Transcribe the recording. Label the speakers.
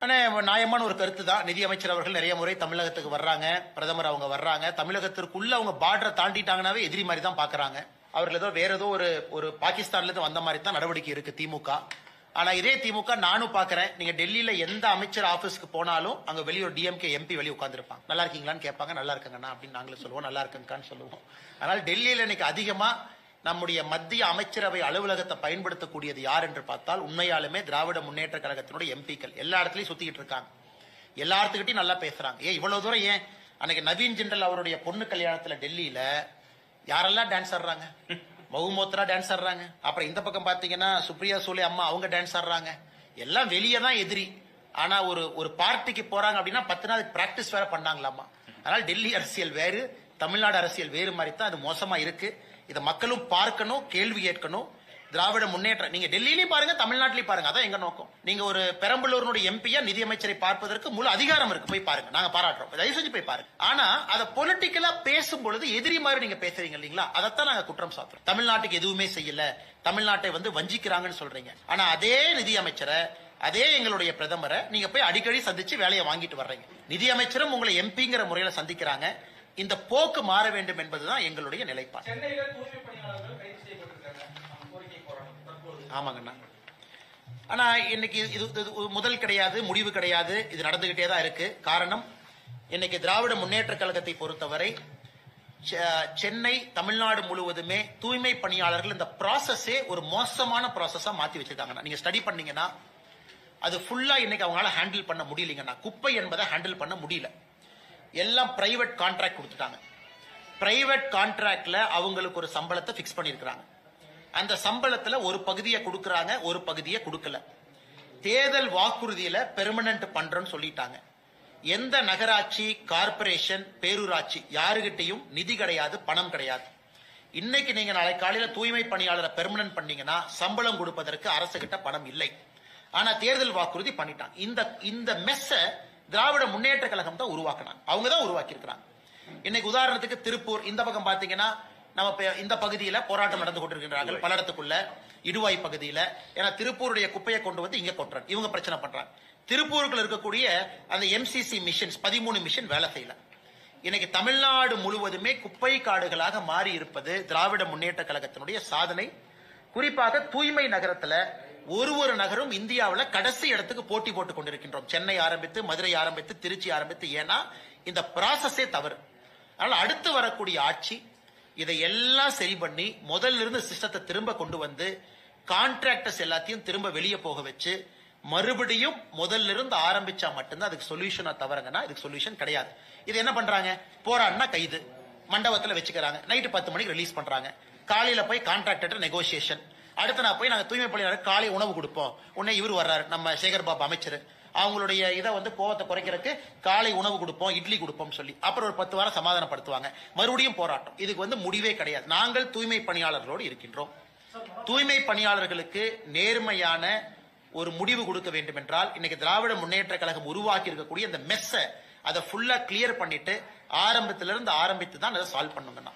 Speaker 1: ஆனா நியாயமான ஒரு கருத்து தான். நிதியமைச்சர் அவர்கள் நிறைய முறை தமிழகத்துக்கு வர்றாங்க, பிரதமர் அவங்க வர்றாங்க. தமிழகத்திற்குள்ள அவங்க பார்டரை தாண்டிட்டாங்கன்னாவே எதிரி மாதிரி தான் பாக்குறாங்க. அவர்கள் ஏதோ வேற ஏதோ ஒரு பாகிஸ்தான்ல இருந்து வந்த மாதிரி தான் நடவடிக்கை இருக்கு திமுக. ஆனா இதே திமுக நானும் பாக்குறேன். நீங்க டெல்லியில எந்த அமைச்சர் ஆபீஸ்க்கு போனாலும் அங்க வெளியே ஒரு டிஎம்கே எம்பி வெளியே உட்காந்துருப்பாங்க. நல்லா இருக்கீங்களான்னு கேட்பாங்க. நல்லா இருக்கங்கண்ணா அப்படின்னு நாங்களும் சொல்லுவோம். நல்லா இருக்குங்கன்னு சொல்லுவோம். அதனால டெல்லியில இன்னைக்கு அதிகமா நம்முடைய மத்திய அமைச்சரவை அலுவலகத்தை பயன்படுத்தக்கூடியது யார் என்று பார்த்தால் உண்மையாலுமே திராவிட முன்னேற்ற கழகத்தினுடைய எம்பிக்கள் எல்லா இடத்துலயும் சுத்திக்கிட்டு இருக்காங்க. எல்லா இடத்துக்கிட்டையும் நல்லா பேசுறாங்க. ஏன் இவ்வளவு தூரம் ஏன் அன்னைக்கு நவீன் ஜிண்டல் அவருடைய பொண்ணு கல்யாணத்துல டெல்லியில யாரெல்லாம் டான்ஸ் ஆடுறாங்க? மகுமோத்ரா டான்ஸ் ஆடுறாங்க. அப்புறம் இந்த பக்கம் பாத்தீங்கன்னா சுப்ரியா சூலே அம்மா அவங்க டான்ஸ் ஆடுறாங்க. எல்லாம் வெளியே தான் எதிரி. ஆனா ஒரு பார்ட்டிக்கு போறாங்க அப்படின்னா 10 நாள் பிராக்டிஸ் வேற பண்ணாங்களாமா. அதனால டெல்லி அரசியல் வேறு, தமிழ்நாடு அரசியல் வேறு மாதிரி தான் அது மோசமா இருக்கு. இதை மக்களும் பார்க்கணும், கேள்வி கேட்கணும். திராவிட முன்னேற்றம் நீங்க டெல்லியிலையும் பாருங்க, தமிழ்நாட்டிலையும் பாருங்க. அதான் எங்க நோக்கம். நீங்க ஒரு பெரம்பலூருடைய எம்பியா நிதியமைச்சரை பார்ப்பதற்கு முழு அதிகாரம் இருக்கு. போய் பாருங்க, நாங்க பாராட்டுறோம். தயவு செஞ்சு போய் பாருங்க. ஆனா அதை பொலிட்டிக்கலா பேசும் பொழுது எதிரி மாதிரி நீங்க பேசுறீங்க இல்லீங்களா? அதைத்தான் நாங்க குற்றம் சாட்டுறோம். தமிழ்நாட்டுக்கு எதுவுமே செய்யல, தமிழ்நாட்டை வஞ்சிக்கிறாங்கன்னு சொல்றீங்க. ஆனா அதே நிதியமைச்சரை, அதே எங்களுடைய பிரதமரை நீங்க போய் அடிக்கடி சந்திச்சு வேலையை வாங்கிட்டு வர்றீங்க. நிதியமைச்சரும் உங்களை எம்பிங்கிற முறையில சந்திக்கிறாங்க. இந்த போக்கு மாற வேண்டும் என்பதுதான் எங்களுடைய நிலைப்பாடு. ஆமாங்கண்ணா. ஆனா இன்னைக்கு இது முதல் கிடையாது, முடிவு கிடையாது. இது நடந்துகிட்டே தான் இருக்கு. காரணம், இன்னைக்கு திராவிட முன்னேற்ற கழகத்தை பொறுத்தவரை சென்னை, தமிழ்நாடு முழுவதுமே தூய்மை பணியாளர்கள் இந்த ப்ராசஸே ஒரு மோசமான ப்ராசஸா மாத்தி வச்சிருக்காங்க. நீங்க ஸ்டடி பண்ணீங்கன்னா அது ஃபுல்லா இன்னைக்கு அவங்களால ஹேண்டில் பண்ண முடியலங்கண்ணா. குப்பை என்பதை ஹேண்டில் பண்ண முடியல. எல்லாம் பிரைவேட் கான்ட்ராக்ட் கொடுத்துட்டாங்க. பிரைவேட் கான்ட்ராக்ட்ல அவங்களுக்கு ஒரு சம்பளத்தை பிக்ஸ் பண்ணிருக்காங்க. அந்த சம்பளத்துல ஒரு பகுதியை கொடுக்கறாங்க, ஒரு பகுதியை கொடுக்கல. தேர்தல் வாக்குறுதியில பெர்மனன்ட் பண்றோம்னு சொல்லிட்டாங்க. எந்த நகராட்சி, கார்பரேஷன், பேரூராட்சி யாருகிட்டையும் நிதி கிடையாது, பணம் கிடையாது. இன்னைக்கு நீங்க நாளை காலையில தூய்மை பணியாளரை பெர்மனன்ட் பண்ணீங்கன்னா சம்பளம் கொடுப்பதற்கு அரசு கிட்ட பணம் இல்லை. ஆனா தேர்தல் வாக்குறுதி பண்ணிட்டாங்க. இந்த மெஸ்ஸ திராவிட முன்னேற்ற கழகம் தான் உருவாக்கினாங்க. அவங்க தான் உருவாக்கி இருக்கிறாங்க. இன்னைக்கு உதாரணத்துக்கு திருப்பூர் இந்த பக்கம் பாத்தீங்கன்னா நம்ம இந்த பகுதியில போராட்டம் நடந்து கொண்டிருக்கிறார்கள். பல்லடத்துக்குள்ள இடுவாய் பகுதியில. ஏன்னா திருப்பூருடைய குப்பையை கொண்டு வந்து இங்க கொட்டுறாங்க. இவங்க பிரச்சனை பண்றாங்க. திருப்பூருக்குள்ள இருக்கக்கூடிய அந்த எம்சிசி மிஷன்ஸ் 13 மிஷன் வேலை செய்யல. இன்னைக்கு தமிழ்நாடு முழுவதுமே குப்பை காடுகளாக மாறி இருப்பது திராவிட முன்னேற்ற கழகத்தினுடைய சாதனை. குறிப்பாக தூய்மை நகரத்துல ஒரு நகரும் இந்தியாவில் கடைசி இடத்துக்கு போட்டி போட்டுக் கொண்டிருக்கின்றோம். சென்னை ஆரம்பித்து, மதுரை ஆரம்பித்து, திருச்சி ஆரம்பித்து. ஏன்னா இந்த ப்ராசஸே தவறு. அதனால அடுத்து வரக்கூடிய ஆட்சி இதை எல்லாம் சரி பண்ணி முதல்ல இருந்து சிஸ்டத்தை திரும்ப கொண்டு வந்து கான்ட்ராக்டர்ஸ் எல்லாத்தையும் திரும்ப வெளியே போக வச்சு மறுபடியும் முதல்ல இருந்து ஆரம்பிச்சா மட்டும்தான் அதுக்கு சொல்யூஷனா தவறுங்கன்னா இதுக்கு சொல்யூஷன் கிடையாது. இது என்ன பண்றாங்க? போராடினா கைது, மண்டபத்தில் வச்சுக்கிறாங்க, நைட்டு 10 மணிக்கு ரிலீஸ் பண்றாங்க. காலையில போய் கான்ட்ராக்டர் நெகோசியேஷன். அடுத்து நான் போய் நாங்க தூய்மை பணியாளர் காலை உணவு கொடுப்போம். உடனே இவர் வர்றாரு, நம்ம சேகர் பாபு அமைச்சர். அவங்களுடைய இதை கோவத்தை குறைக்கிறதுக்கு காலை உணவு கொடுப்போம், இட்லி கொடுப்போம் சொல்லி அப்புறம் ஒரு 10 வாரம் சமாதானப்படுத்துவாங்க. மறுபடியும் போராட்டம். இதுக்கு முடிவே கிடையாது. நாங்கள் தூய்மை பணியாளர்களோடு இருக்கின்றோம். தூய்மை பணியாளர்களுக்கு நேர்மையான ஒரு முடிவு கொடுக்க வேண்டும் என்றால் இன்னைக்கு திராவிட முன்னேற்ற கழகம் உருவாக்கி இருக்கக்கூடிய இந்த மெஸ்ஸை அதை ஃபுல்லா கிளியர் பண்ணிட்டு ஆரம்பத்திலிருந்து ஆரம்பித்து தான் அதை சால்வ் பண்ணுங்கண்ணா.